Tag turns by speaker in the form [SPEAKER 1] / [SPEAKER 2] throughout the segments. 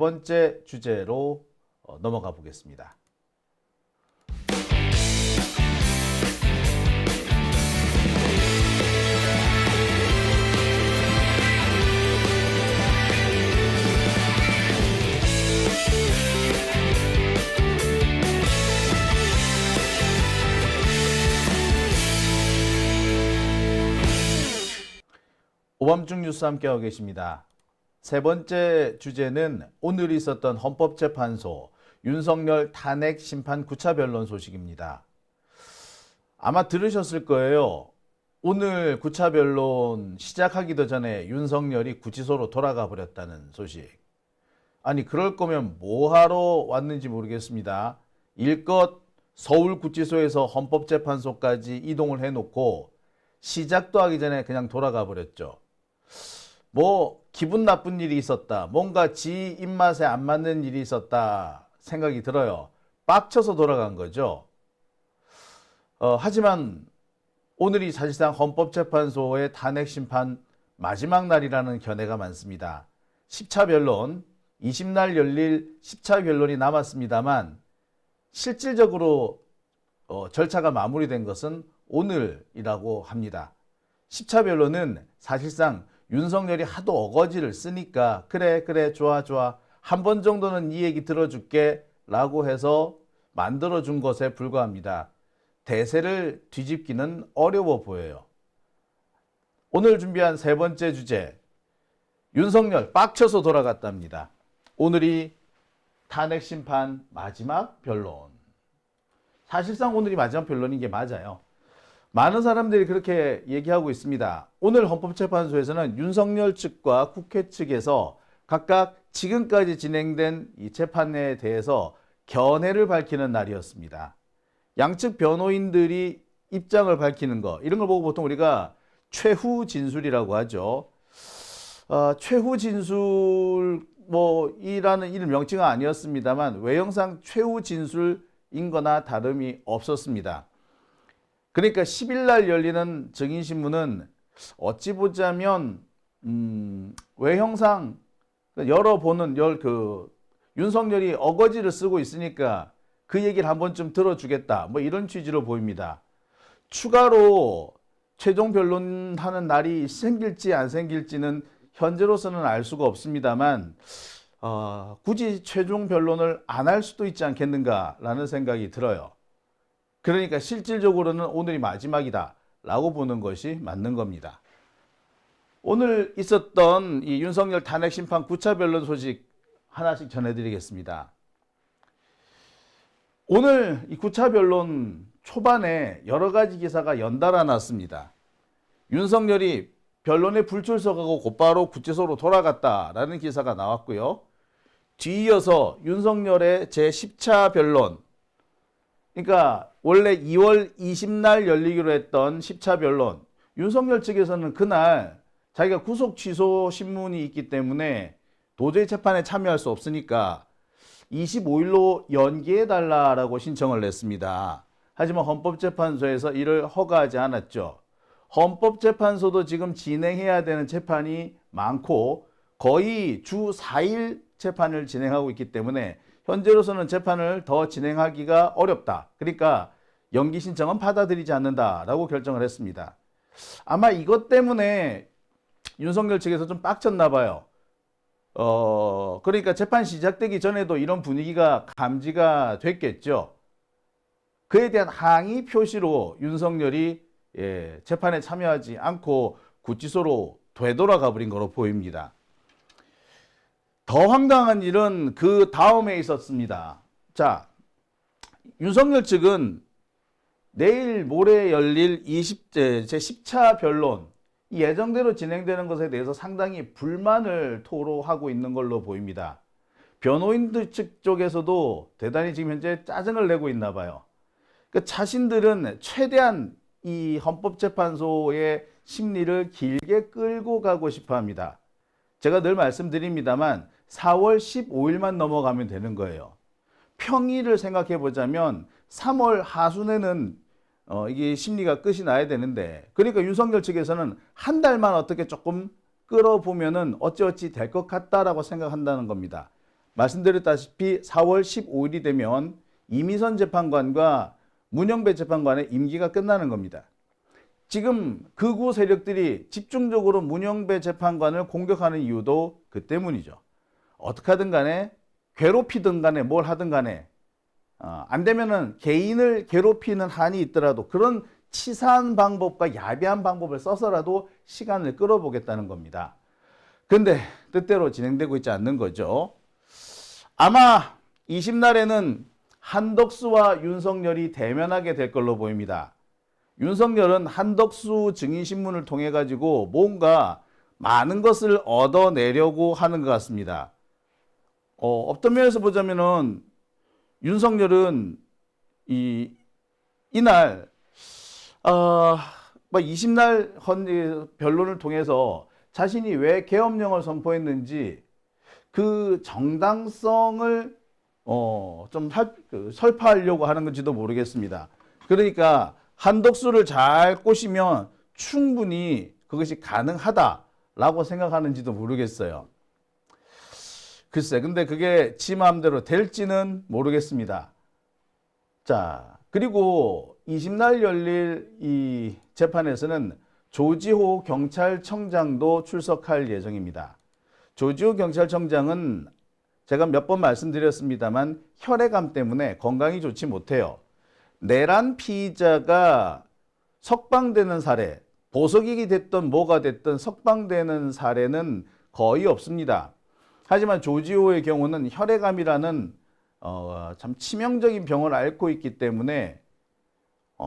[SPEAKER 1] 번째 주제로 넘어가 보겠습니다. 오밤중 뉴스 함께하고 계십니다. 세 번째 주제는 오늘 있었던 헌법재판소 윤석열 탄핵 심판 9차 변론 소식입니다. 아마 들으셨을 거예요. 오늘 9차 변론 시작하기도 전에 윤석열이 구치소로 돌아가 버렸다는 소식. 아니 그럴 거면 뭐하러 왔는지 모르겠습니다. 일껏 서울구치소에서 헌법재판소까지 이동을 해놓고 시작도 하기 전에 그냥 돌아가 버렸죠. 뭐 기분 나쁜 일이 있었다, 뭔가 지 입맛에 안 맞는 일이 있었다 생각이 들어요. 빡쳐서 돌아간 거죠. 하지만 오늘이 사실상 헌법재판소의 탄핵심판 마지막 날이라는 견해가 많습니다. 10차 변론, 20날 열릴 10차 변론이 남았습니다만 실질적으로 절차가 마무리된 것은 오늘이라고 합니다. 10차 변론은 사실상 윤석열이 하도 어거지를 쓰니까 그래 좋아 한 번 정도는 이 얘기 들어줄게 라고 해서 만들어준 것에 불과합니다. 대세를 뒤집기는 어려워 보여요. 오늘 준비한 세 번째 주제, 윤석열 빡쳐서 돌아갔답니다. 오늘이 탄핵심판 마지막 변론. 사실상 오늘이 마지막 변론인 게 맞아요. 많은 사람들이 그렇게 얘기하고 있습니다. 오늘 헌법재판소에서는 윤석열 측과 국회 측에서 각각 지금까지 진행된 이 재판에 대해서 견해를 밝히는 날이었습니다. 양측 변호인들이 입장을 밝히는 거, 이런 걸 보고 보통 우리가 최후 진술이라고 하죠. 최후 진술 이라는 이런 명칭은 아니었습니다만 외형상 최후 진술인 거나 다름이 없었습니다. 그러니까 10일 날 열리는 증인신문은 어찌 보자면 외형상 열어보는 윤석열이 어거지를 쓰고 있으니까 그 얘기를 한 번쯤 들어주겠다, 뭐 이런 취지로 보입니다. 추가로 최종 변론하는 날이 생길지 안 생길지는 현재로서는 알 수가 없습니다만 굳이 최종 변론을 안 할 수도 있지 않겠는가라는 생각이 들어요. 그러니까 실질적으로는 오늘이 마지막이다 라고 보는 것이 맞는 겁니다. 오늘 있었던 이 윤석열 탄핵 심판 9차 변론 소식 하나씩 전해드리겠습니다. 오늘 이 9차 변론 초반에 여러 가지 기사가 연달아 났습니다. 윤석열이 변론에 불출석하고 곧바로 구치소로 돌아갔다라는 기사가 나왔고요. 뒤이어서 윤석열의 제10차 변론, 그러니까 원래 2월 20날 열리기로 했던 10차 변론, 윤석열 측에서는 그날 자기가 구속 취소 신문이 있기 때문에 도저히 재판에 참여할 수 없으니까 25일로 연기해달라고 신청을 냈습니다. 하지만 헌법재판소에서 이를 허가하지 않았죠. 헌법재판소도 지금 진행해야 되는 재판이 많고 거의 주 4일 재판을 진행하고 있기 때문에 현재로서는 재판을 더 진행하기가 어렵다. 그러니까 연기 신청은 받아들이지 않는다라고 결정을 했습니다. 아마 이것 때문에 윤석열 측에서 좀 빡쳤나 봐요. 그러니까 재판 시작되기 전에도 이런 분위기가 감지가 됐겠죠. 그에 대한 항의 표시로 윤석열이 재판에 참여하지 않고 구치소로 되돌아가 버린 거로 보입니다. 더 황당한 일은 그 다음에 있었습니다. 자, 윤석열 측은 내일 모레 열릴 제10차 변론, 예정대로 진행되는 것에 대해서 상당히 불만을 토로하고 있는 걸로 보입니다. 변호인들 측 쪽에서도 대단히 지금 현재 짜증을 내고 있나 봐요. 그러니까 자신들은 최대한 이 헌법재판소의 심리를 길게 끌고 가고 싶어 합니다. 제가 늘 말씀드립니다만 4월 15일만 넘어가면 되는 거예요. 평일을 생각해 보자면 3월 하순에는 이게 심리가 끝이 나야 되는데, 그러니까 윤석열 측에서는 한 달만 어떻게 조금 끌어보면은 어찌어찌 될 것 같다라고 생각한다는 겁니다. 말씀드렸다시피 4월 15일이 되면 이미선 재판관과 문영배 재판관의 임기가 끝나는 겁니다. 지금 극우 세력들이 집중적으로 문영배 재판관을 공격하는 이유도 그 때문이죠. 어떻게 하든 간에 괴롭히든 간에 뭘 하든 간에 안 되면은 개인을 괴롭히는 한이 있더라도 그런 치사한 방법과 야비한 방법을 써서라도 시간을 끌어보겠다는 겁니다. 근데 뜻대로 진행되고 있지 않는 거죠. 아마 20날에는 한덕수와 윤석열이 대면하게 될 걸로 보입니다. 윤석열은 한덕수 증인신문을 통해 가지고 뭔가 많은 것을 얻어내려고 하는 것 같습니다. 어떤 면에서 보자면은 윤석열은 이날 20날 변론을 통해서 자신이 왜 계엄령을 선포했는지 그 정당성을 좀 설파하려고 하는 건지도 모르겠습니다. 그러니까 한덕수를 잘 꼬시면 충분히 그것이 가능하다라고 생각하는지도 모르겠어요. 글쎄, 근데 그게 지 마음대로 될지는 모르겠습니다. 자, 그리고 20날 열릴 이 재판에서는 조지호 경찰청장도 출석할 예정입니다. 조지호 경찰청장은 제가 몇 번 말씀드렸습니다만 혈액암 때문에 건강이 좋지 못해요. 내란 피의자가 석방되는 사례, 보석이 됐든 뭐가 됐든 석방되는 사례는 거의 없습니다. 하지만 조지호의 경우는 혈액암이라는 참 치명적인 병을 앓고 있기 때문에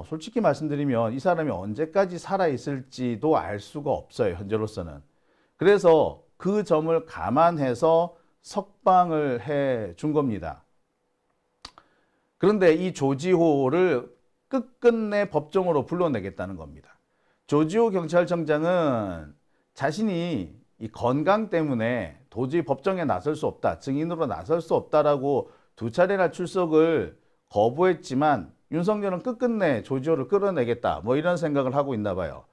[SPEAKER 1] 솔직히 말씀드리면 이 사람이 언제까지 살아있을지도 알 수가 없어요. 현재로서는. 그래서 그 점을 감안해서 석방을 해 준 겁니다. 그런데 이 조지호를 끝끝내 법정으로 불러내겠다는 겁니다. 조지호 경찰청장은 자신이 이 건강 때문에 도저히 법정에 나설 수 없다, 증인으로 나설 수 없다라고 두 차례나 출석을 거부했지만 윤석열은 끝끝내 조지호를 끌어내겠다, 뭐 이런 생각을 하고 있나 봐요.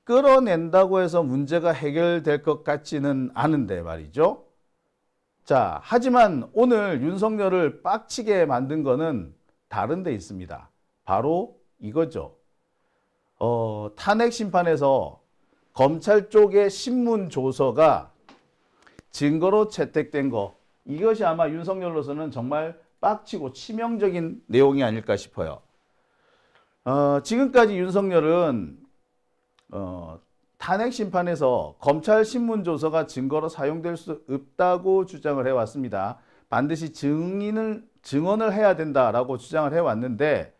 [SPEAKER 1] 끌어낸다고 해서 문제가 해결될 것 같지는 않은데 말이죠. 자, 하지만 오늘 윤석열을 빡치게 만든 거는 다른 데 있습니다. 바로 이거죠. 탄핵 심판에서 검찰 쪽의 신문 조서가 증거로 채택된 거, 이것이 아마 윤석열로서는 정말 빡치고 치명적인 내용이 아닐까 싶어요. 지금까지 윤석열은 탄핵 심판에서 검찰 신문 조서가 증거로 사용될 수 없다고 주장을 해왔습니다. 반드시 증언을 해야 된다라고 주장을 해왔는데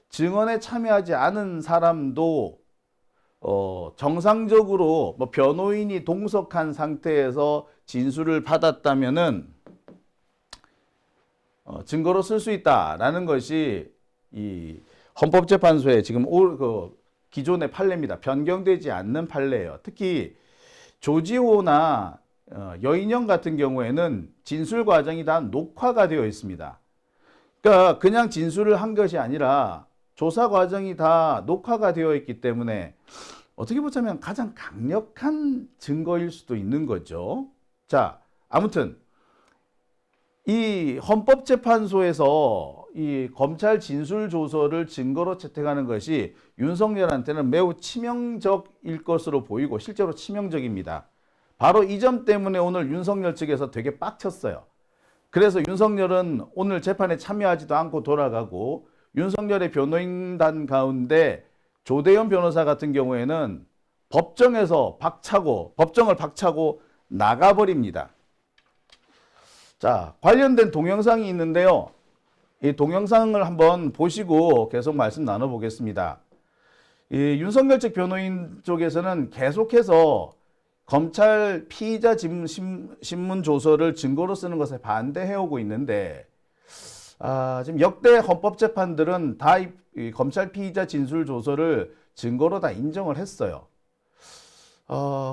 [SPEAKER 1] 증언에 참여하지 않은 사람도 정상적으로 뭐 변호인이 동석한 상태에서 진술을 받았다면은 증거로 쓸 수 있다라는 것이 이 헌법재판소의 지금 기존의 판례입니다. 변경되지 않는 판례예요. 특히 조지호나 여인영 같은 경우에는 진술 과정이 다 녹화가 되어 있습니다. 그러니까 그냥 진술을 한 것이 아니라 조사 과정이 다 녹화가 되어 있기 때문에 어떻게 보자면 가장 강력한 증거일 수도 있는 거죠. 자, 아무튼 이 헌법재판소에서 이 검찰 진술 조서를 증거로 채택하는 것이 윤석열한테는 매우 치명적일 것으로 보이고 실제로 치명적입니다. 바로 이 점 때문에 오늘 윤석열 측에서 되게 빡쳤어요. 그래서 윤석열은 오늘 재판에 참여하지도 않고 돌아가고 윤석열의 변호인단 가운데 조대현 변호사 같은 경우에는 법정을 박차고 나가버립니다. 자, 관련된 동영상이 있는데요. 이 동영상을 한번 보시고 계속 말씀 나눠보겠습니다. 이 윤석열 측 변호인 쪽에서는 계속해서 검찰 피의자 신문 조서를 증거로 쓰는 것에 반대해오고 있는데 지금 역대 헌법재판들은 다 이 검찰 피의자 진술 조서를 증거로 다 인정을 했어요.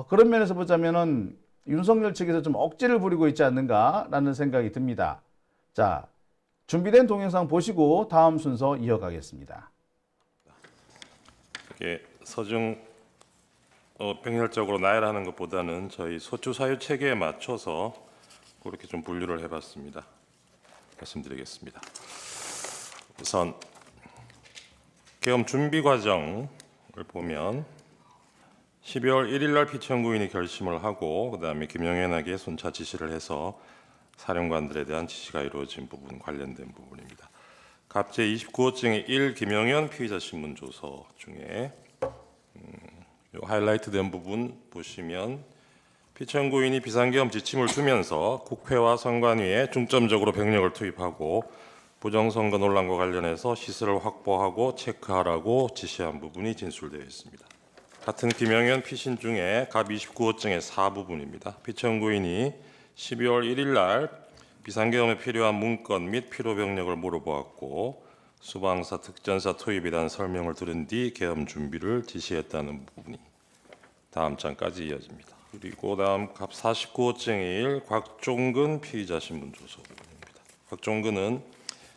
[SPEAKER 1] 그런 면에서 보자면은 윤석열 측에서 좀 억지를 부리고 있지 않는가라는 생각이 듭니다. 자, 준비된 동영상 보시고 다음 순서 이어가겠습니다.
[SPEAKER 2] 서중 병렬적으로 나열하는 것보다는 저희 소추 사유 체계에 맞춰서 그렇게 좀 분류를 해봤습니다. 말씀드리겠습니다. 우선 계엄 준비 과정을 보면 12월 1일 날 피청구인이 결심을 하고 그다음에 김영현에게 순차 지시를 해서 사령관들에 대한 지시가 이루어진 부분 관련된 부분입니다. 갑제 29호증의 1 김영현 피의자 신문 조서 중에 요 하이라이트된 부분 보시면 피청구인이 비상계엄 지침을 주면서 국회와 선관위에 중점적으로 병력을 투입하고 부정선거 논란과 관련해서 시설을 확보하고 체크하라고 지시한 부분이 진술되어 있습니다. 같은 김영현 피신 중에 갑 29호증의 4부분입니다. 피청구인이 12월 1일 날 비상계엄에 필요한 문건 및 필요 병력을 물어보았고 수방사, 특전사 투입에 대한 설명을 들은 뒤 계엄 준비를 지시했다는 부분이 다음 장까지 이어집니다. 그리고 다음 갑 49호증의 1 곽종근 피의자 신문 조서 부분입니다. 곽종근은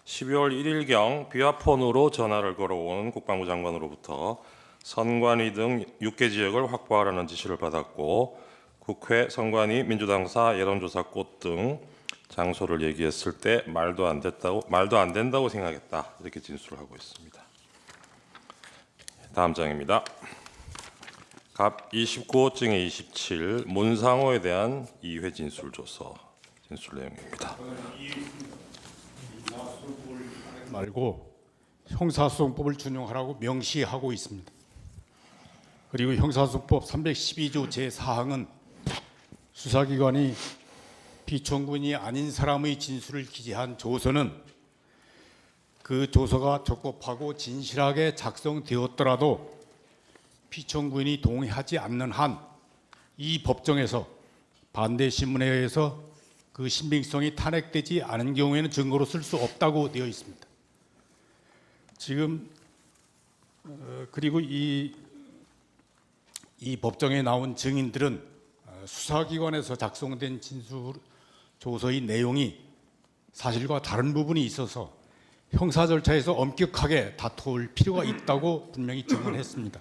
[SPEAKER 2] 12월 1일경 비화폰으로 전화를 걸어온 국방부 장관으로부터 선관위 등 6개 지역을 확보하라는 지시를 받았고 국회, 선관위, 민주당사, 여론조사꽃 등 장소를 얘기했을 때 말도 안 된다고 생각했다 이렇게 진술을 하고 있습니다. 다음 장입니다. 갑 29호증의 27 문상호에 대한 2회 진술 조서 진술 내용입니다.
[SPEAKER 3] 말고 형사소송법을 준용하라고 명시하고 있습니다. 그리고 형사소송법 312조 제4항은 수사기관이 피청구인이 아닌 사람의 진술을 기재한 조서는 그 조서가 적법하고 진실하게 작성되었더라도 피청구인이 동의하지 않는 한 이 법정에서 반대 신문에 의해서 그 신빙성이 탄핵되지 않은 경우에는 증거로 쓸 수 없다고 되어 있습니다. 지금 그리고 이 법정에 나온 증인들은 수사기관에서 작성된 진술 조서의 내용이 사실과 다른 부분이 있어서 형사 절차에서 엄격하게 다툴 필요가 있다고 분명히 증언했습니다.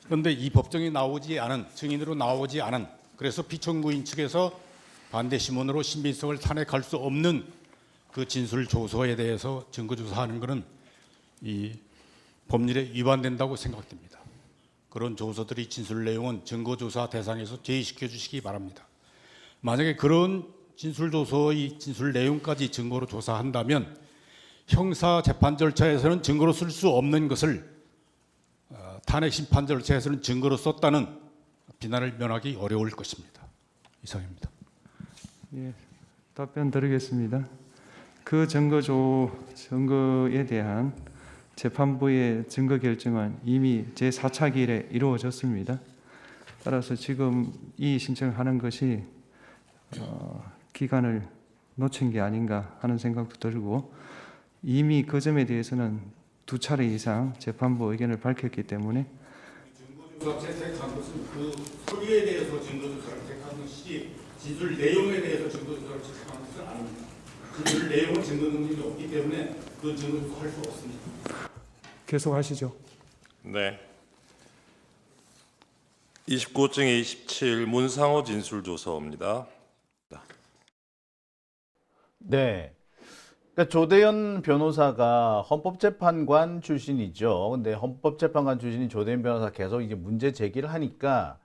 [SPEAKER 3] 그런데 이 법정에 나오지 않은 증인으로 나오지 않은 그래서 피청구인 측에서 반대 신문으로 신빙성을 탄핵할 수 없는 그 진술 조서에 대해서 증거 조사하는 것은 이 법률에 위반된다고 생각됩니다. 그런 조서들의 진술 내용은 증거 조사 대상에서 제외시켜 주시기 바랍니다. 만약에 그런 진술 조서의 진술 내용까지 증거로 조사한다면 형사 재판 절차에서는 증거로 쓸 수 없는 것을 탄핵 심판 절차에서는 증거로 썼다는 비난을 면하기 어려울 것입니다. 이상입니다.
[SPEAKER 4] 예, 답변 드리겠습니다. 그 증거에 대한 재판부의 증거 결정은 이미 제4차 기일에 이루어졌습니다. 따라서 지금 이 신청하는 것이 기간을 놓친 게 아닌가 하는 생각도 들고 이미 그 점에 대해서는 2차례 이상 재판부 의견을 밝혔기 때문에
[SPEAKER 3] 증거조사 채택한 것은 그 서류에 대해서 증거조사를 채택한 것이지 진술 내용에 대해서 증거조사를 채택한 것은 아닙니다. 진술 내용은 증거 능력이 없기 때문에 그 증거조사 할 수 없습니다.
[SPEAKER 4] 계속하시죠.
[SPEAKER 2] 네. 29호증의 27 문상호 진술 조서입니다.
[SPEAKER 1] 네. 그러니까 조대현 변호사가 헌법재판관 출신이죠. 근데 헌법재판관 출신인 조대현 변호사 계속 이제 문제 제기를 하니까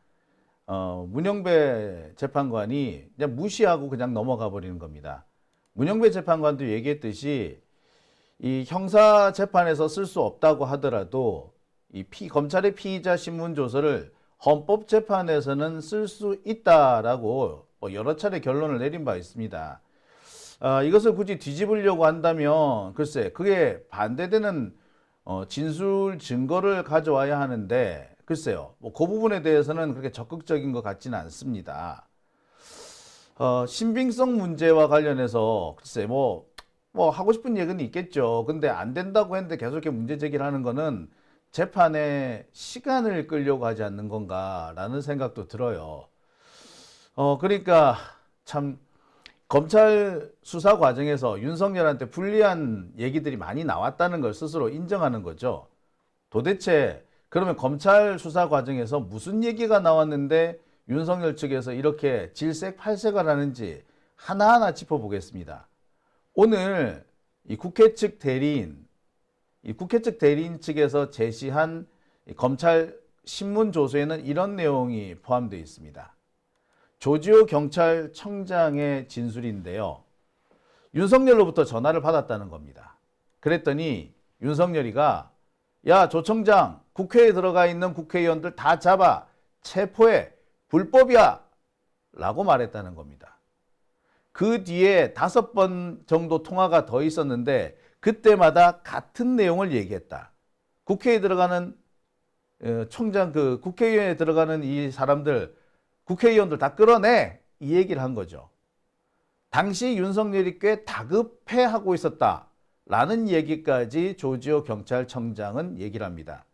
[SPEAKER 1] 문영배 재판관이 그냥 무시하고 그냥 넘어가 버리는 겁니다. 문영배 재판관도 얘기했듯이 이 형사 재판에서 쓸 수 없다고 하더라도 이 검찰의 피의자 신문 조서를 헌법 재판에서는 쓸 수 있다라고 여러 차례 결론을 내린 바 있습니다. 이것을 굳이 뒤집으려고 한다면 글쎄 그게 반대되는 진술 증거를 가져와야 하는데 글쎄요 그 부분에 대해서는 그렇게 적극적인 것 같지는 않습니다. 신빙성 문제와 관련해서 글쎄 뭐 하고 싶은 얘기는 있겠죠. 근데 안 된다고 했는데 계속 이렇게 문제 제기를 하는 거는 재판에 시간을 끌려고 하지 않는 건가라는 생각도 들어요. 그러니까 참 검찰 수사 과정에서 윤석열한테 불리한 얘기들이 많이 나왔다는 걸 스스로 인정하는 거죠. 도대체 그러면 검찰 수사 과정에서 무슨 얘기가 나왔는데 윤석열 측에서 이렇게 질색팔색을 하는지 하나하나 짚어보겠습니다. 오늘 이 국회 측 대리인 측에서 제시한 이 검찰 신문 조서에는 이런 내용이 포함되어 있습니다. 조지호 경찰청장의 진술인데요. 윤석열로부터 전화를 받았다는 겁니다. 그랬더니 윤석열이가 야, 조 청장, 국회에 들어가 있는 국회의원들 다 잡아 체포해, 불법이야 라고 말했다는 겁니다. 그 뒤에 5번 정도 통화가 더 있었는데 그때마다 같은 내용을 얘기했다. 국회에 들어가는 국회의원에 들어가는 이 사람들, 국회의원들 다 끌어내, 이 얘기를 한 거죠. 당시 윤석열이 꽤 다급해하고 있었다라는 얘기까지 조지호 경찰청장은 얘기를 합니다.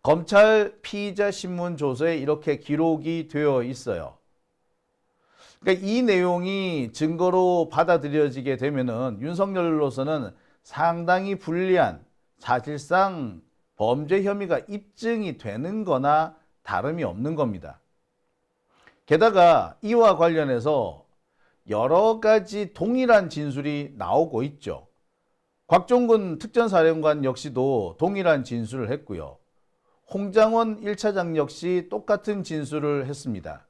[SPEAKER 1] 검찰 피의자 신문 조서에 이렇게 기록이 되어 있어요. 그러니까 이 내용이 증거로 받아들여지게 되면은 윤석열로서는 상당히 불리한, 사실상 범죄 혐의가 입증이 되는 거나 다름이 없는 겁니다. 게다가 이와 관련해서 여러 가지 동일한 진술이 나오고 있죠. 곽종근 특전사령관 역시도 동일한 진술을 했고요. 홍장원 1차장 역시 똑같은 진술을 했습니다.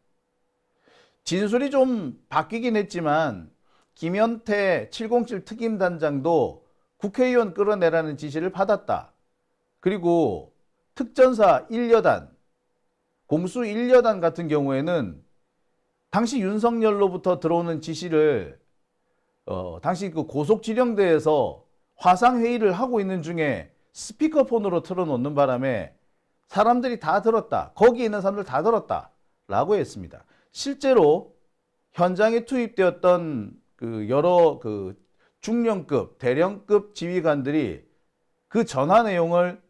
[SPEAKER 1] 진술이 좀 바뀌긴 했지만 김현태 707 특임단장도 국회의원 끌어내라는 지시를 받았다. 그리고 특전사 1여단, 공수 1여단 같은 경우에는 당시 윤석열로부터 들어오는 지시를 당시 그 고속지령대에서 화상회의를 하고 있는 중에 스피커폰으로 틀어놓는 바람에 사람들이 다 들었다. 거기 있는 사람들 다 들었다. 라고 했습니다. 실제로 현장에 투입되었던 그 여러 그 중령급, 대령급 지휘관들이 그 전화 내용을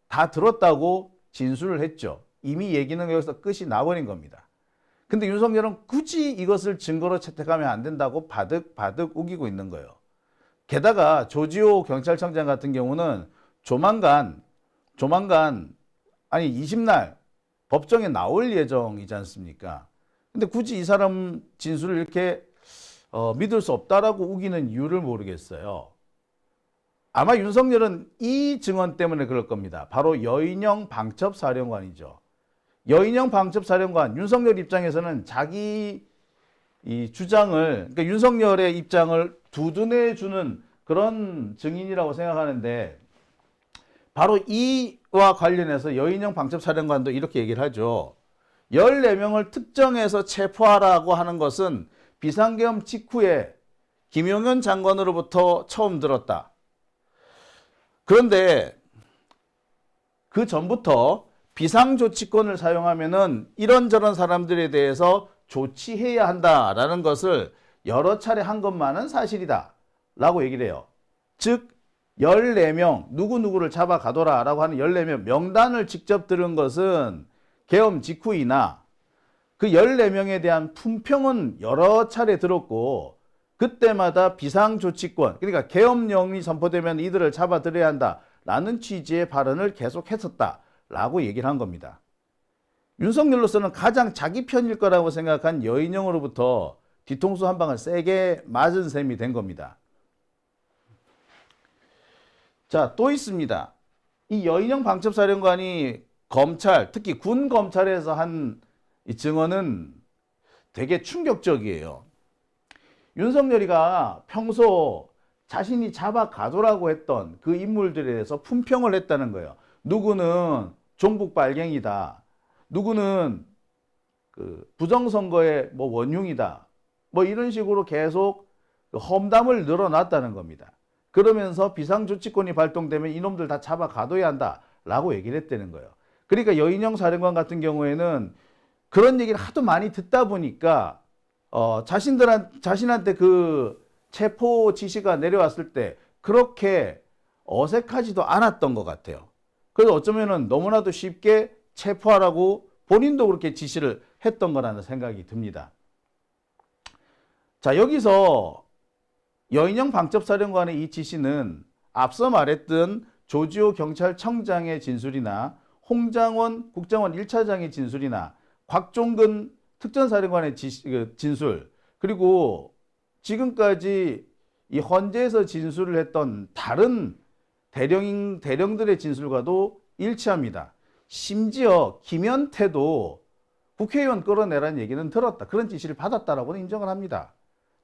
[SPEAKER 1] 다 들었다고 진술을 했죠. 이미 얘기는 여기서 끝이 나버린 겁니다. 근데 윤석열은 굳이 이것을 증거로 채택하면 안 된다고 바득바득 우기고 있는 거예요. 게다가 조지호 경찰청장 같은 경우는 조만간 아니 20날 법정에 나올 예정이지 않습니까? 근데 굳이 이 사람 진술을 이렇게 믿을 수 없다라고 우기는 이유를 모르겠어요. 아마 윤석열은 이 증언 때문에 그럴 겁니다. 바로 여인영 방첩사령관이죠. 여인영 방첩사령관, 윤석열 입장에서는 자기 이 주장을, 그러니까 윤석열의 입장을 두둔해주는 그런 증인이라고 생각하는데, 바로 이와 관련해서 여인영 방첩사령관도 이렇게 얘기를 하죠. 14명을 특정해서 체포하라고 하는 것은 비상계엄 직후에 김용현 장관으로부터 처음 들었다. 그런데 그 전부터 비상조치권을 사용하면은 이런저런 사람들에 대해서 조치해야 한다라는 것을 여러 차례 한 것만은 사실이다 라고 얘기를 해요. 즉 14명 누구누구를 잡아가둬라 라고 하는 14명 명단을 직접 들은 것은 계엄 직후이나 그 14명에 대한 품평은 여러 차례 들었고 그때마다 비상조치권, 그러니까 계엄령이 선포되면 이들을 잡아들여야 한다라는 취지의 발언을 계속했었다라고 얘기를 한 겁니다. 윤석열로서는 가장 자기 편일 거라고 생각한 여인영으로부터 뒤통수 한 방을 세게 맞은 셈이 된 겁니다. 자, 또 있습니다. 이 여인영 방첩사령관이 검찰, 특히 군 검찰에서 한 이 증언은 되게 충격적이에요. 윤석열이가 평소 자신이 잡아가도라고 했던 그 인물들에 대해서 품평을 했다는 거예요. 누구는 종북 빨갱이다. 누구는 그 부정선거의 뭐 원흉이다. 뭐 이런 식으로 계속 험담을 늘어놨다는 겁니다. 그러면서 비상조치권이 발동되면 이놈들 다 잡아가둬야 한다라고 얘기를 했다는 거예요. 그러니까 여인영 사령관 같은 경우에는 그런 얘기를 하도 많이 듣다 보니까 자신한테 그 체포 지시가 내려왔을 때 그렇게 어색하지도 않았던 것 같아요. 그래서 어쩌면은 너무나도 쉽게 체포하라고 본인도 그렇게 지시를 했던 거라는 생각이 듭니다. 자, 여기서 여인영 방첩사령관의 이 지시는 앞서 말했던 조지호 경찰청장의 진술이나 홍장원 국정원 1차장의 진술이나 곽종근 특전사령관의 진술, 그리고 지금까지 이 헌재에서 진술을 했던 다른 대령들의 진술과도 일치합니다. 심지어 김현태도 국회의원 끌어내라는 얘기는 들었다. 그런 지시를 받았다라고는 인정을 합니다.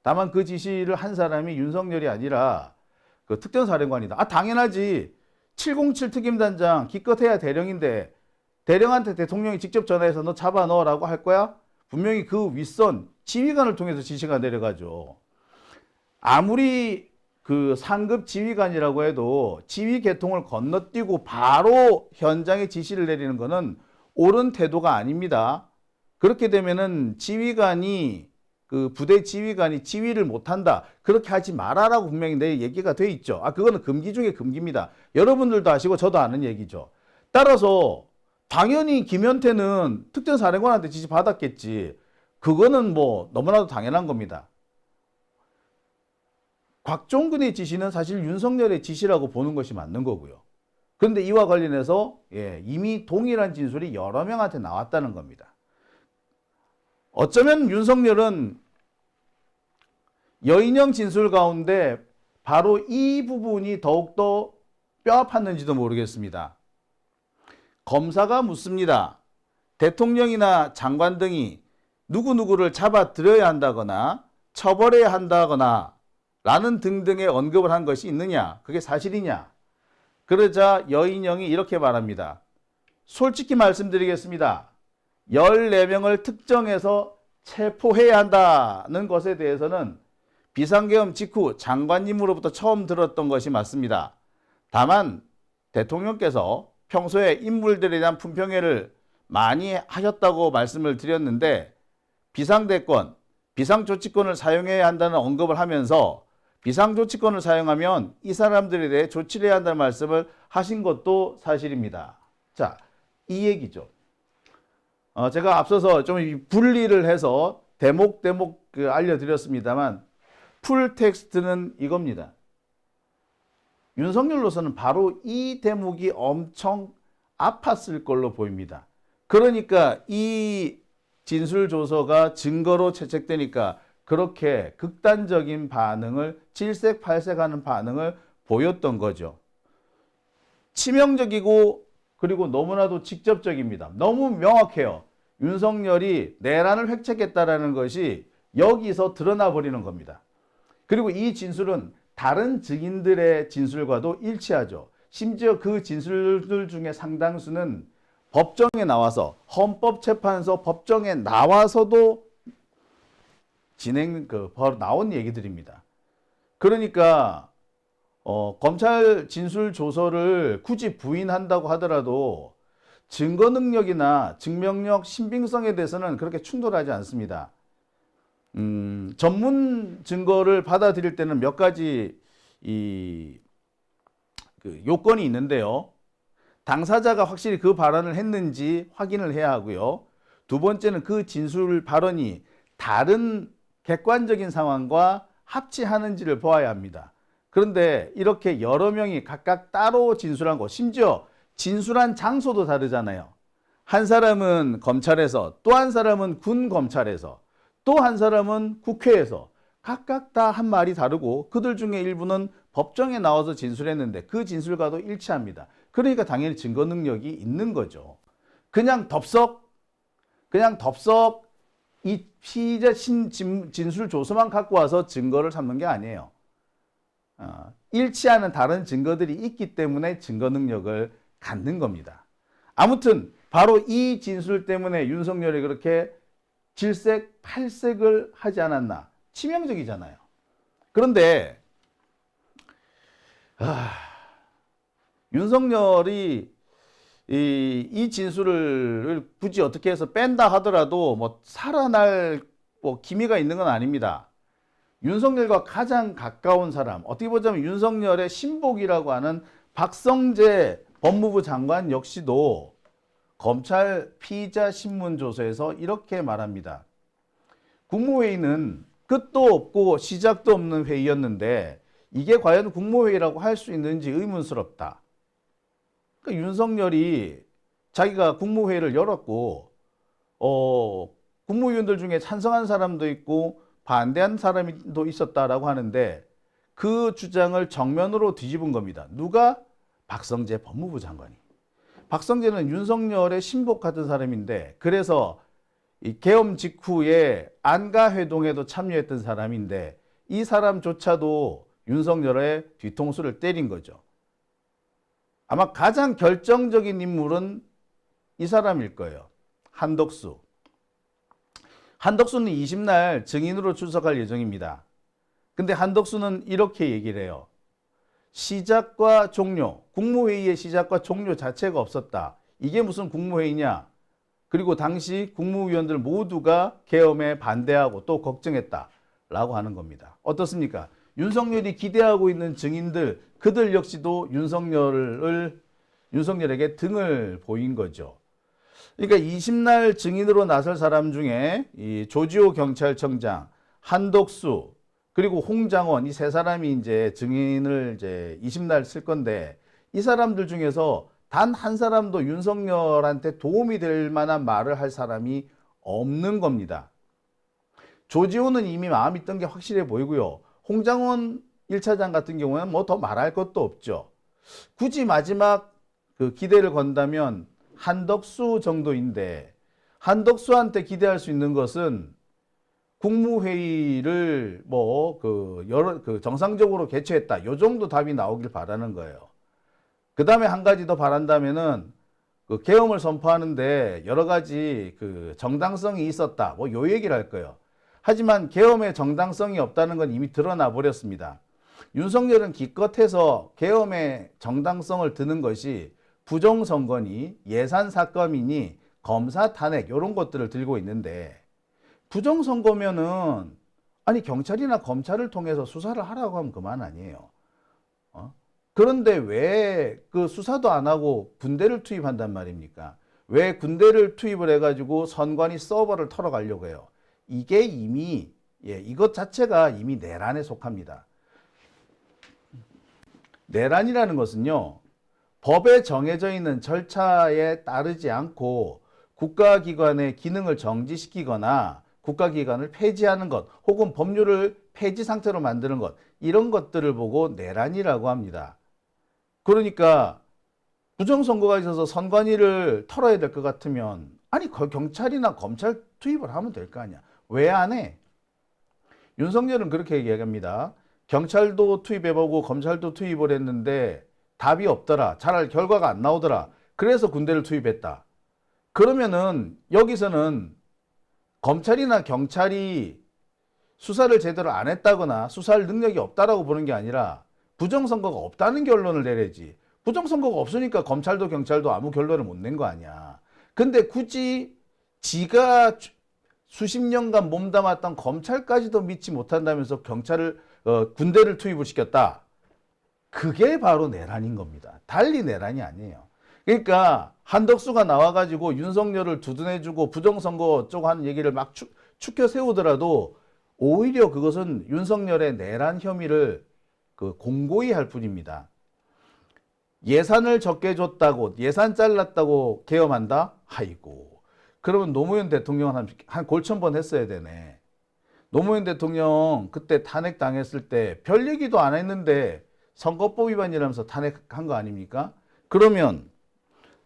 [SPEAKER 1] 다만 그 지시를 한 사람이 윤석열이 아니라 그 특전사령관이다. 아, 당연하지. 707 특임단장 기껏해야 대령인데 대령한테 대통령이 직접 전화해서 너 잡아 넣으라고 할 거야? 분명히 그 윗선 지휘관을 통해서 지시가 내려가죠. 아무리 그 상급 지휘관이라고 해도 지휘 계통을 건너뛰고 바로 현장에 지시를 내리는 것은 옳은 태도가 아닙니다. 그렇게 되면은 지휘관이 그 부대 지휘관이 지휘를 못한다. 그렇게 하지 마라라고 분명히 내 얘기가 돼 있죠. 아, 그거는 금기 중에 금기입니다. 여러분들도 아시고 저도 아는 얘기죠. 따라서 당연히 김현태는 특전사령관한테 지시 받았겠지. 그거는 뭐 너무나도 당연한 겁니다. 곽종근의 지시는 사실 윤석열의 지시라고 보는 것이 맞는 거고요. 그런데 이와 관련해서 이미 동일한 진술이 여러 명한테 나왔다는 겁니다. 어쩌면 윤석열은 여인영 진술 가운데 바로 이 부분이 더욱더 뼈아팠는지도 모르겠습니다. 검사가 묻습니다. 대통령이나 장관 등이 누구누구를 잡아들여야 한다거나 처벌해야 한다거나 라는 등등의 언급을 한 것이 있느냐? 그게 사실이냐? 그러자 여인영이 이렇게 말합니다. 솔직히 말씀드리겠습니다. 14명을 특정해서 체포해야 한다는 것에 대해서는 비상계엄 직후 장관님으로부터 처음 들었던 것이 맞습니다. 다만 대통령께서 평소에 인물들에 대한 품평회를 많이 하셨다고 말씀을 드렸는데 비상대권, 비상조치권을 사용해야 한다는 언급을 하면서 비상조치권을 사용하면 이 사람들에 대해 조치를 해야 한다는 말씀을 하신 것도 사실입니다. 자, 이 얘기죠. 제가 앞서서 좀 분리를 해서 대목 알려드렸습니다만 풀 텍스트는 이겁니다. 윤석열로서는 바로 이 대목이 엄청 아팠을 걸로 보입니다. 그러니까 이 진술조서가 증거로 채택되니까 그렇게 극단적인 반응을 질색팔색하는 반응을 보였던 거죠. 치명적이고 그리고 너무나도 직접적입니다. 너무 명확해요. 윤석열이 내란을 획책했다라는 것이 여기서 드러나 버리는 겁니다. 그리고 이 진술은 다른 증인들의 진술과도 일치하죠. 심지어 그 진술들 중에 상당수는 법정에 나와서 헌법재판소 법정에 나와서도 나온 얘기들입니다. 그러니까 검찰 진술 조서를 굳이 부인한다고 하더라도 증거 능력이나 증명력, 신빙성에 대해서는 그렇게 충돌하지 않습니다. 전문 증거를 받아들일 때는 몇 가지 요건이 있는데요. 당사자가 확실히 그 발언을 했는지 확인을 해야 하고요. 두 번째는 그 진술 발언이 다른 객관적인 상황과 합치하는지를 보아야 합니다. 그런데 이렇게 여러 명이 각각 따로 진술한 것, 심지어 진술한 장소도 다르잖아요. 한 사람은 검찰에서, 또 한 사람은 군 검찰에서, 또 한 사람은 국회에서 각각 다 한 말이 다르고 그들 중에 일부는 법정에 나와서 진술했는데 그 진술과도 일치합니다. 그러니까 당연히 증거 능력이 있는 거죠. 그냥 덥석 이 피의자 진술 조서만 갖고 와서 증거를 삼는 게 아니에요. 일치하는 다른 증거들이 있기 때문에 증거 능력을 갖는 겁니다. 아무튼 바로 이 진술 때문에 윤석열이 그렇게 질색팔색을 하지 않았나. 치명적이잖아요. 그런데 윤석열이 이 진술을 굳이 어떻게 해서 뺀다 하더라도 뭐 살아날 기미가 있는 건 아닙니다. 윤석열과 가장 가까운 사람, 어떻게 보자면 윤석열의 신복이라고 하는 박성재 법무부 장관 역시도 검찰 피의자 신문조서에서 이렇게 말합니다. 국무회의는 끝도 없고 시작도 없는 회의였는데 이게 과연 국무회의라고 할 수 있는지 의문스럽다. 그러니까 윤석열이 자기가 국무회의를 열었고 국무위원들 중에 찬성한 사람도 있고 반대한 사람도 있었다라고 하는데 그 주장을 정면으로 뒤집은 겁니다. 누가? 박성재 법무부 장관이. 박성재는 윤석열의 신복 같은 사람인데 그래서 이 계엄 직후에 안가회동에도 참여했던 사람인데 이 사람조차도 윤석열의 뒤통수를 때린 거죠. 아마 가장 결정적인 인물은 이 사람일 거예요. 한덕수. 한덕수는 20날 증인으로 출석할 예정입니다. 근데 한덕수는 이렇게 얘기를 해요. 시작과 종료, 국무회의의 시작과 종료 자체가 없었다. 이게 무슨 국무회의냐? 그리고 당시 국무위원들 모두가 계엄에 반대하고 또 걱정했다라고 하는 겁니다. 어떻습니까? 윤석열이 기대하고 있는 증인들, 그들 역시도 윤석열에게 등을 보인 거죠. 그러니까 20날 증인으로 나설 사람 중에 이 조지호 경찰청장, 한덕수, 그리고 홍장원 이 세 사람이 이제 증인을 이제 20날 쓸 건데 이 사람들 중에서 단 한 사람도 윤석열한테 도움이 될 만한 말을 할 사람이 없는 겁니다. 조지호는 이미 마음이 뜬 게 확실해 보이고요. 홍장원 1차장 같은 경우에는 뭐 더 말할 것도 없죠. 굳이 마지막 그 기대를 건다면 한덕수 정도인데 한덕수한테 기대할 수 있는 것은 국무회의를 정상적으로 개최했다. 요 정도 답이 나오길 바라는 거예요. 그 다음에 한 가지 더 바란다면은 그 계엄을 선포하는데 여러 가지 그 정당성이 있었다. 뭐 요 얘기를 할 거예요. 하지만 계엄에 정당성이 없다는 건 이미 드러나 버렸습니다. 윤석열은 기껏해서 계엄의 정당성을 드는 것이 부정선거니 예산사건이니 검사 탄핵 이런 것들을 들고 있는데 부정선거면은 아니 경찰이나 검찰을 통해서 수사를 하라고 하면 그만 아니에요. 그런데 왜 그 수사도 안 하고 군대를 투입한단 말입니까? 왜 군대를 투입을 해가지고 선관위 서버를 털어가려고 해요? 이게 이미 이것 자체가 이미 내란에 속합니다. 내란이라는 것은요. 법에 정해져 있는 절차에 따르지 않고 국가기관의 기능을 정지시키거나 국가기관을 폐지하는 것 혹은 법률을 폐지 상태로 만드는 것 이런 것들을 보고 내란이라고 합니다. 그러니까 부정선거가 있어서 선관위를 털어야 될 것 같으면 아니 경찰이나 검찰 투입을 하면 될 거 아니야. 왜 안 해? 윤석열은 그렇게 얘기합니다. 경찰도 투입해보고 검찰도 투입을 했는데 답이 없더라. 잘 결과가 안 나오더라. 그래서 군대를 투입했다. 그러면은 여기서는 검찰이나 경찰이 수사를 제대로 안 했다거나 수사할 능력이 없다라고 보는 게 아니라 부정선거가 없다는 결론을 내려야지. 부정선거가 없으니까 검찰도 경찰도 아무 결론을 못 낸 거 아니야. 근데 굳이 지가 수십 년간 몸담았던 검찰까지도 믿지 못한다면서 군대를 투입을 시켰다. 그게 바로 내란인 겁니다. 달리 내란이 아니에요. 그러니까 한덕수가 나와가지고 윤석열을 두둔해주고 부정선거 어쩌고 하는 얘기를 막 추켜 세우더라도 오히려 그것은 윤석열의 내란 혐의를 공고히 할 뿐입니다. 예산을 적게 줬다고 예산 잘랐다고 계엄한다? 아이고 그러면 노무현 대통령은 한 골천번 했어야 되네. 노무현 대통령 그때 탄핵 당했을 때 별 얘기도 안 했는데 선거법 위반이라면서 탄핵한 거 아닙니까? 그러면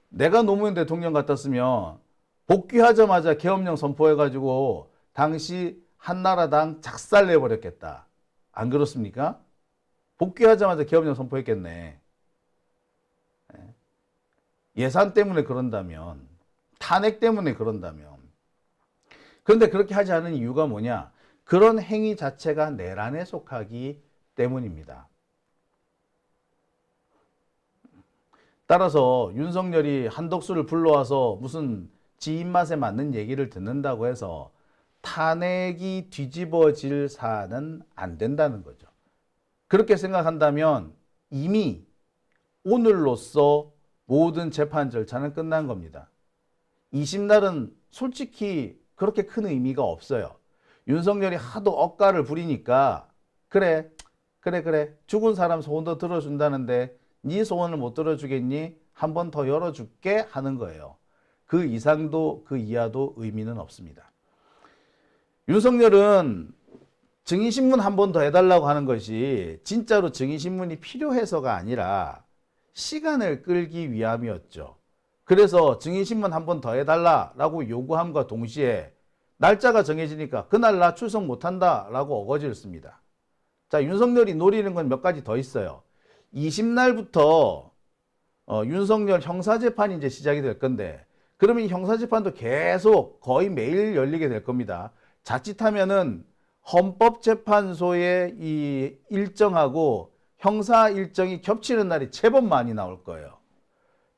[SPEAKER 1] 내가 노무현 대통령 같았으면 복귀하자마자 계엄령 선포해가지고 당시 한나라당 작살내버렸겠다. 안 그렇습니까? 복귀하자마자 계엄령 선포했겠네. 예산 때문에 그런다면, 탄핵 때문에 그런다면. 그런데 그렇게 하지 않은 이유가 뭐냐? 그런 행위 자체가 내란에 속하기 때문입니다. 따라서 윤석열이 한덕수를 불러와서 무슨 지 입맛에 맞는 얘기를 듣는다고 해서 탄핵이 뒤집어질 사안은 안 된다는 거죠. 그렇게 생각한다면 이미 오늘로써 모든 재판 절차는 끝난 겁니다. 20날은 솔직히 그렇게 큰 의미가 없어요. 윤석열이 하도 억가를 부리니까 그래 죽은 사람 소원도 들어준다는데 네 소원을 못 들어주겠니? 한 번 더 열어줄게 하는 거예요. 그 이상도 그 이하도 의미는 없습니다. 윤석열은 증인신문 한 번 더 해달라고 하는 것이 진짜로 증인신문이 필요해서가 아니라 시간을 끌기 위함이었죠. 그래서 증인신문 한 번 더 해달라고 요구함과 동시에 날짜가 정해지니까 그날 나 출석 못한다라고 어거지를 씁니다. 자, 윤석열이 노리는 건 몇 가지 더 있어요. 20날부터 윤석열 형사재판이 이제 시작이 될 건데, 그러면 이 형사재판도 계속 거의 매일 열리게 될 겁니다. 자칫하면은 헌법재판소의 이 일정하고 형사 일정이 겹치는 날이 제법 많이 나올 거예요.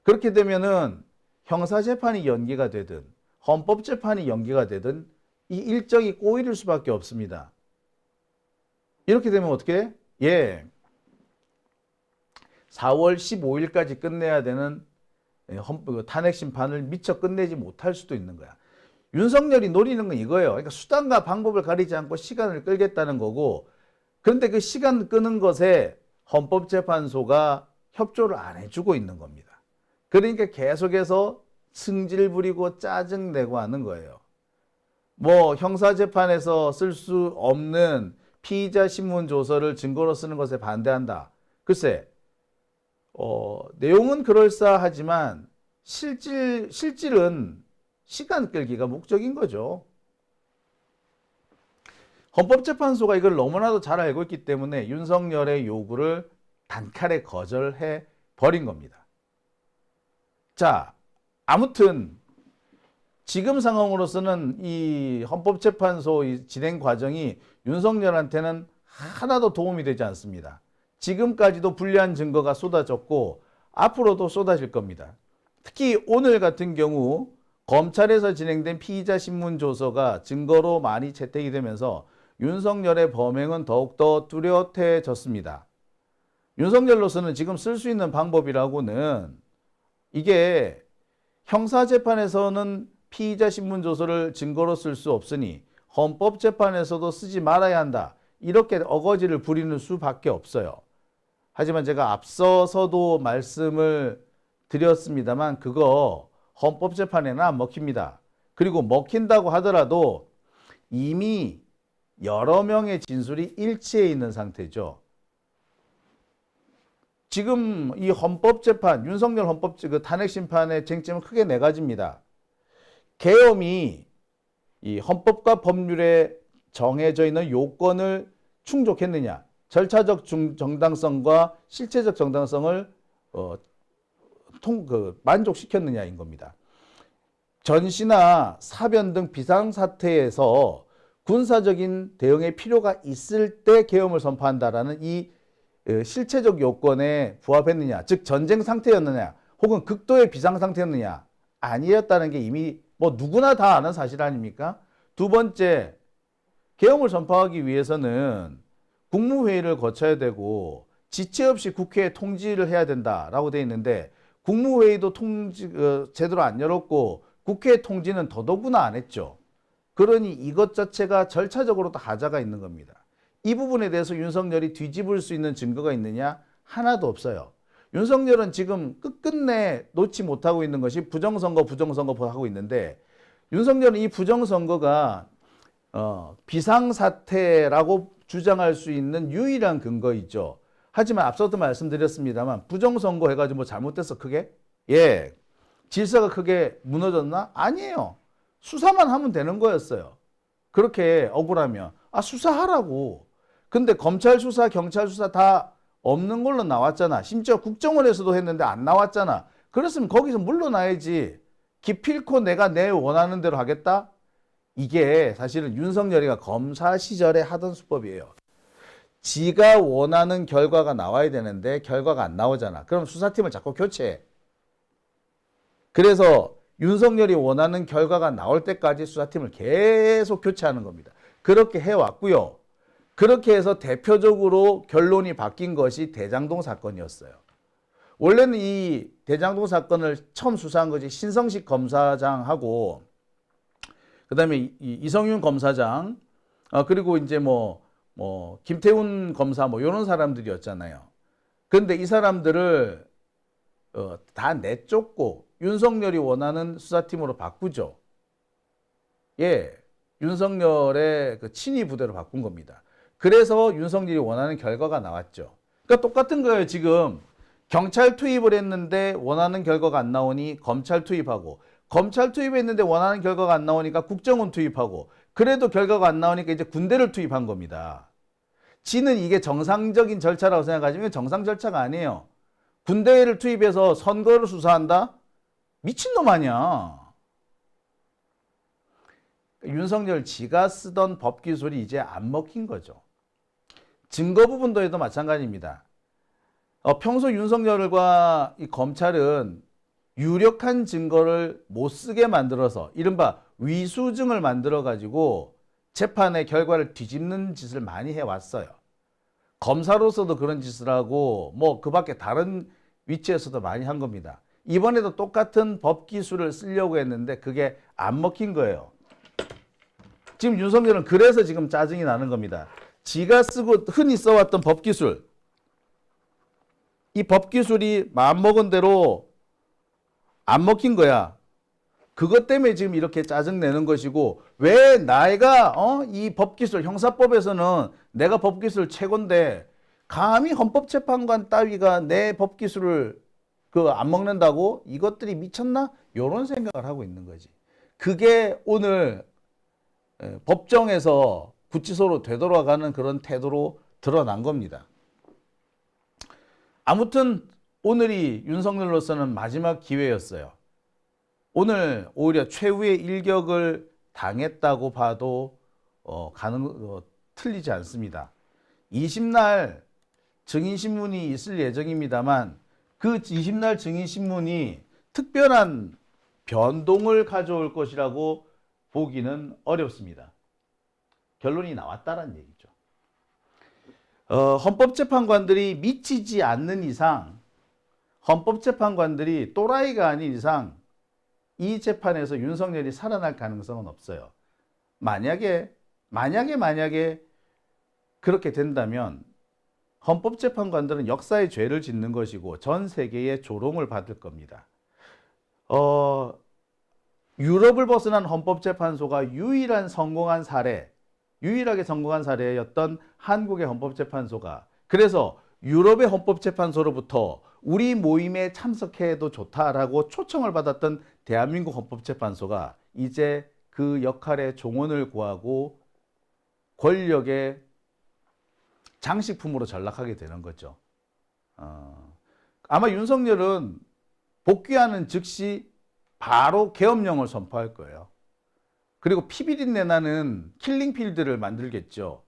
[SPEAKER 1] 그렇게 되면은 형사재판이 연기가 되든 헌법재판이 연기가 되든 이 일정이 꼬이를 수밖에 없습니다. 이렇게 되면 어떻게? 예. 4월 15일까지 끝내야 되는 탄핵 심판을 미처 끝내지 못할 수도 있는 거야. 윤석열이 노리는 건 이거예요. 그러니까 수단과 방법을 가리지 않고 시간을 끌겠다는 거고, 그런데 그 시간 끄는 것에 헌법재판소가 협조를 안 해주고 있는 겁니다. 그러니까 계속해서 승질 부리고 짜증내고 하는 거예요. 뭐 형사재판에서 쓸 수 없는 피의자 신문 조서를 증거로 쓰는 것에 반대한다. 글쎄, 내용은 그럴싸하지만 실질은 시간 끌기가 목적인 거죠. 헌법재판소가 이걸 너무나도 잘 알고 있기 때문에 윤석열의 요구를 단칼에 거절해 버린 겁니다. 자, 아무튼 지금 상황으로서는 이 헌법재판소 진행 과정이 윤석열한테는 하나도 도움이 되지 않습니다. 지금까지도 불리한 증거가 쏟아졌고 앞으로도 쏟아질 겁니다. 특히 오늘 같은 경우 검찰에서 진행된 피의자 신문 조서가 증거로 많이 채택이 되면서 윤석열의 범행은 더욱더 뚜렷해졌습니다. 윤석열로서는 지금 쓸 수 있는 방법이라고는 이게 형사재판에서는 피의자 신문 조서를 증거로 쓸 수 없으니 헌법재판에서도 쓰지 말아야 한다. 이렇게 어거지를 부리는 수밖에 없어요. 하지만 제가 앞서서도 말씀을 드렸습니다만 그거 헌법재판에는 안 먹힙니다. 그리고 먹힌다고 하더라도 이미 여러 명의 진술이 일치해 있는 상태죠. 지금 이 헌법재판, 윤석열 탄핵심판의 쟁점은 크게 네 가지입니다. 계엄이 이 헌법과 법률에 정해져 있는 요건을 충족했느냐, 절차적 정당성과 실체적 정당성을 만족시켰느냐인 겁니다. 전시나 사변 등 비상사태에서 군사적인 대응의 필요가 있을 때 계엄을 선포한다라는 이 실체적 요건에 부합했느냐, 즉 전쟁 상태였느냐, 혹은 극도의 비상 상태였느냐, 아니었다는 게 이미 뭐 누구나 다 아는 사실 아닙니까? 두 번째, 계엄을 선포하기 위해서는 국무회의를 거쳐야 되고 지체 없이 국회에 통지를 해야 된다라고 되어 있는데 국무회의도 제대로 안 열었고 국회 통지는 더더구나 안 했죠. 그러니 이것 자체가 절차적으로도 하자가 있는 겁니다. 이 부분에 대해서 윤석열이 뒤집을 수 있는 증거가 있느냐? 하나도 없어요. 윤석열은 지금 끝끝내 놓지 못하고 있는 것이 부정선거 하고 있는데, 윤석열은 이 부정선거가 비상사태라고 주장할 수 있는 유일한 근거이죠. 하지만 앞서도 말씀드렸습니다만 부정선거 해가지고 뭐 잘못됐어 크게? 예. 질서가 크게 무너졌나? 아니에요. 수사만 하면 되는 거였어요. 그렇게 억울하면 수사하라고. 근데 검찰 수사, 경찰 수사 다 없는 걸로 나왔잖아. 심지어 국정원에서도 했는데 안 나왔잖아. 그랬으면 거기서 물러나야지. 기필코 내가 내 원하는 대로 하겠다? 이게 사실은 윤석열이가 검사 시절에 하던 수법이에요. 지가 원하는 결과가 나와야 되는데 결과가 안 나오잖아. 그럼 수사팀을 자꾸 교체해. 그래서 윤석열이 원하는 결과가 나올 때까지 수사팀을 계속 교체하는 겁니다. 그렇게 해왔고요. 그렇게 해서 대표적으로 결론이 바뀐 것이 대장동 사건이었어요. 원래는 이 대장동 사건을 처음 수사한 것이 신성식 검사장하고 그다음에 이성윤 검사장 그리고 이제 김태훈 검사 이런 사람들이었잖아요. 그런데 이 사람들을 다 내쫓고 윤석열이 원하는 수사팀으로 바꾸죠. 예, 윤석열의 그 친위 부대로 바꾼 겁니다. 그래서 윤석열이 원하는 결과가 나왔죠. 그러니까 똑같은 거예요. 지금 경찰 투입을 했는데 원하는 결과가 안 나오니 검찰 투입하고, 검찰 투입했는데 원하는 결과가 안 나오니까 국정원 투입하고, 그래도 결과가 안 나오니까 이제 군대를 투입한 겁니다. 지는 이게 정상적인 절차라고 생각하지만 정상 절차가 아니에요. 군대를 투입해서 선거를 수사한다? 미친놈 아니야. 윤석열 지가 쓰던 법 기술이 이제 안 먹힌 거죠. 증거 부분도에도 마찬가지입니다. 평소 윤석열과 이 검찰은 유력한 증거를 못 쓰게 만들어서 이른바 위수증을 만들어 가지고 재판의 결과를 뒤집는 짓을 많이 해왔어요. 검사로서도 그런 짓을 하고 뭐 그 밖에 다른 위치에서도 많이 한 겁니다. 이번에도 똑같은 법 기술을 쓰려고 했는데 그게 안 먹힌 거예요. 지금 윤석열은 그래서 지금 짜증이 나는 겁니다. 지가 쓰고 흔히 써왔던 법 기술, 이 법 기술이 마음먹은 대로 안 먹힌 거야. 그것 때문에 지금 이렇게 짜증내는 것이고, 왜 내가 이 법기술, 형사법에서는 내가 법기술 최고인데 감히 헌법재판관 따위가 내 법기술을 안 먹는다고? 이것들이 미쳤나? 이런 생각을 하고 있는 거지. 그게 오늘 법정에서 구치소로 되돌아가는 그런 태도로 드러난 겁니다. 아무튼 오늘이 윤석열로서는 마지막 기회였어요. 오늘 오히려 최후의 일격을 당했다고 봐도 틀리지 않습니다. 20날 증인신문이 있을 예정입니다만 그 20날 증인신문이 특별한 변동을 가져올 것이라고 보기는 어렵습니다. 결론이 나왔다는 얘기죠. 헌법재판관들이 미치지 않는 이상, 헌법재판관들이 또라이가 아닌 이상 이 재판에서 윤석열이 살아날 가능성은 없어요. 만약에 그렇게 된다면 헌법재판관들은 역사의 죄를 짓는 것이고 전 세계의 조롱을 받을 겁니다. 유럽을 벗어난 헌법재판소가 유일하게 성공한 사례였던 한국의 헌법재판소가, 그래서 유럽의 헌법재판소로부터 우리 모임에 참석해도 좋다라고 초청을 받았던 대한민국 헌법재판소가 이제 그 역할의 종언을 구하고 권력의 장식품으로 전락하게 되는 거죠. 아마 윤석열은 복귀하는 즉시 바로 계엄령을 선포할 거예요. 그리고 피비린내 나는 킬링필드를 만들겠죠.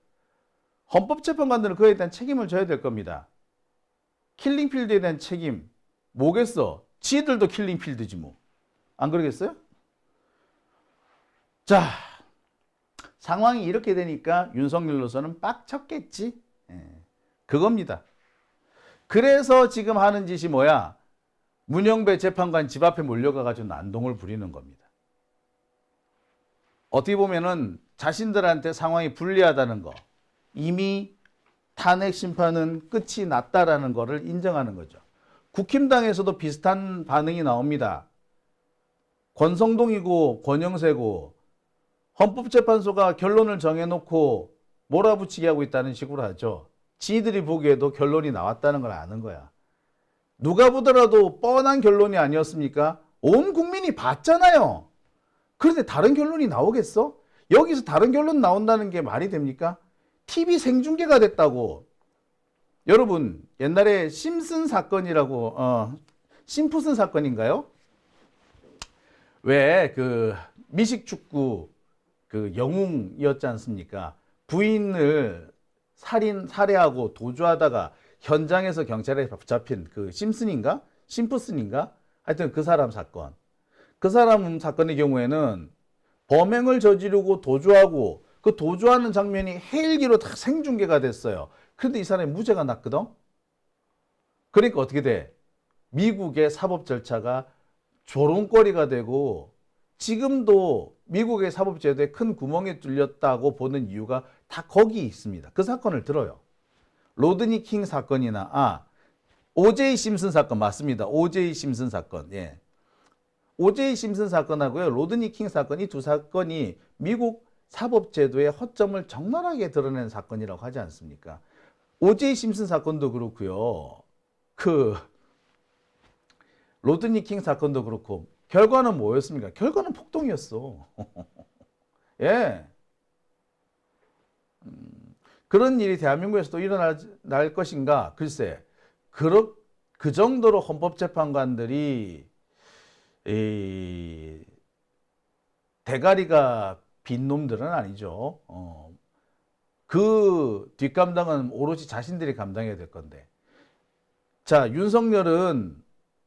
[SPEAKER 1] 헌법재판관들은 그에 대한 책임을 져야 될 겁니다. 킬링필드에 대한 책임 뭐겠어? 지들도 킬링필드지 뭐. 안 그러겠어요? 자, 상황이 이렇게 되니까 윤석열로서는 빡쳤겠지. 그겁니다. 그래서 지금 하는 짓이 뭐야? 문영배 재판관 집 앞에 몰려가가지고 난동을 부리는 겁니다. 어떻게 보면은 자신들한테 상황이 불리하다는 거, 이미 탄핵 심판은 끝이 났다라는 거를 인정하는 거죠. 국힘당에서도 비슷한 반응이 나옵니다. 권성동이고 권영세고 헌법재판소가 결론을 정해놓고 몰아붙이게 하고 있다는 식으로 하죠. 지들이 보기에도 결론이 나왔다는 걸 아는 거야. 누가 보더라도 뻔한 결론이 아니었습니까? 온 국민이 봤잖아요. 그런데 다른 결론이 나오겠어? 여기서 다른 결론 나온다는 게 말이 됩니까? TV 생중계가 됐다고. 여러분, 옛날에 심슨 사건이라고, 심프슨 사건인가요? 왜 그 미식축구 그 영웅이었지 않습니까? 부인을 살해하고 도주하다가 현장에서 경찰에 잡힌 그 심슨인가? 심프슨인가? 하여튼 그 사람 사건. 그 사람 사건의 경우에는 범행을 저지르고 도주하고 그 도주하는 장면이 헬기로 다 생중계가 됐어요. 그런데 이 사람이 무죄가 났거든? 그러니까 어떻게 돼? 미국의 사법 절차가 조롱거리가 되고 지금도 미국의 사법제도에 큰 구멍이 뚫렸다고 보는 이유가 다 거기 있습니다. 그 사건을 들어요. 로드니 킹 사건이나 오제이 심슨 사건 맞습니다. 오제이 심슨 사건. 예. 오제이 심슨 사건하고요. 로드니 킹 사건 이 두 사건이 미국 사법제도의 허점을 적나라하게 드러낸 사건이라고 하지 않습니까? 오제이 심슨 사건도 그렇고요. 그 로드니 킹 사건도 그렇고 결과는 뭐였습니까? 결과는 폭동이었어. 예. 그런 일이 대한민국에서도 일어날 것인가? 글쎄, 그 정도로 헌법재판관들이 대가리가 빈 놈들은 아니죠. 그 뒷감당은 오로지 자신들이 감당해야 될 건데. 자, 윤석열은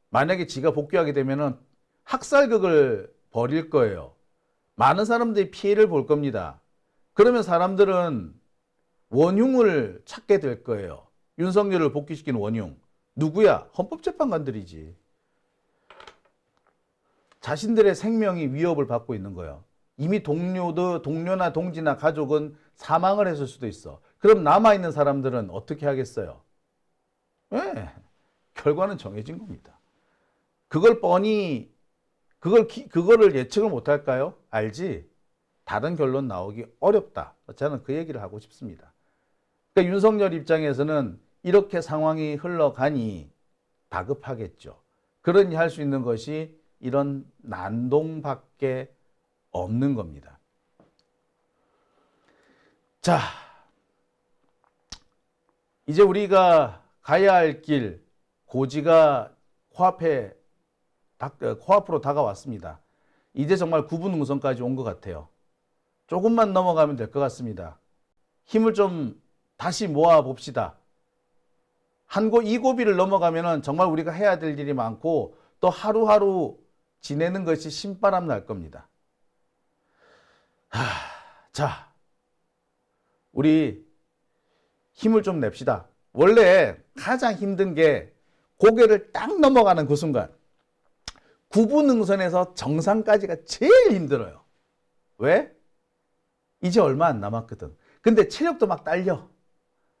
[SPEAKER 1] 만약에 지가 복귀하게 되면은 학살극을 벌일 거예요. 많은 사람들이 피해를 볼 겁니다. 그러면 사람들은 원흉을 찾게 될 거예요. 윤석열을 복귀시킨 원흉. 누구야? 헌법재판관들이지. 자신들의 생명이 위협을 받고 있는 거예요. 이미 동료나 동지나 가족은 사망을 했을 수도 있어. 그럼 남아있는 사람들은 어떻게 하겠어요? 왜? 결과는 정해진 겁니다. 그거를 예측을 못할까요? 알지? 다른 결론 나오기 어렵다. 저는 그 얘기를 하고 싶습니다. 그러니까 윤석열 입장에서는 이렇게 상황이 흘러가니 다급하겠죠. 그러니 할 수 있는 것이 이런 난동밖에 없는 겁니다. 자, 이제 우리가 가야 할 길, 고지가 코앞으로 다가왔습니다. 이제 정말 구분응선까지 온 것 같아요. 조금만 넘어가면 될 것 같습니다. 힘을 좀 다시 모아 봅시다. 이 고비를 넘어가면은 정말 우리가 해야 될 일이 많고 또 하루하루 지내는 것이 신바람 날 겁니다. 자, 우리 힘을 좀 냅시다. 원래 가장 힘든 게 고개를 딱 넘어가는 그 순간, 구분응선에서 정상까지가 제일 힘들어요. 왜? 이제 얼마 안 남았거든. 근데 체력도 막 딸려.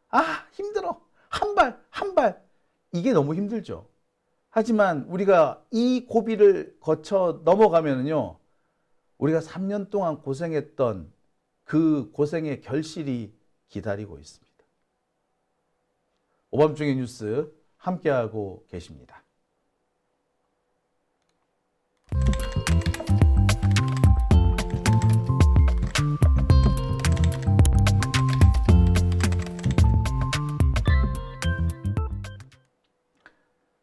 [SPEAKER 1] 아, 힘들어. 한 발. 이게 너무 힘들죠. 하지만 우리가 이 고비를 거쳐 넘어가면은요, 우리가 3년 동안 고생했던 그 고생의 결실이 기다리고 있습니다. 오밤중의 뉴스 함께하고 계십니다.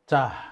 [SPEAKER 1] 자,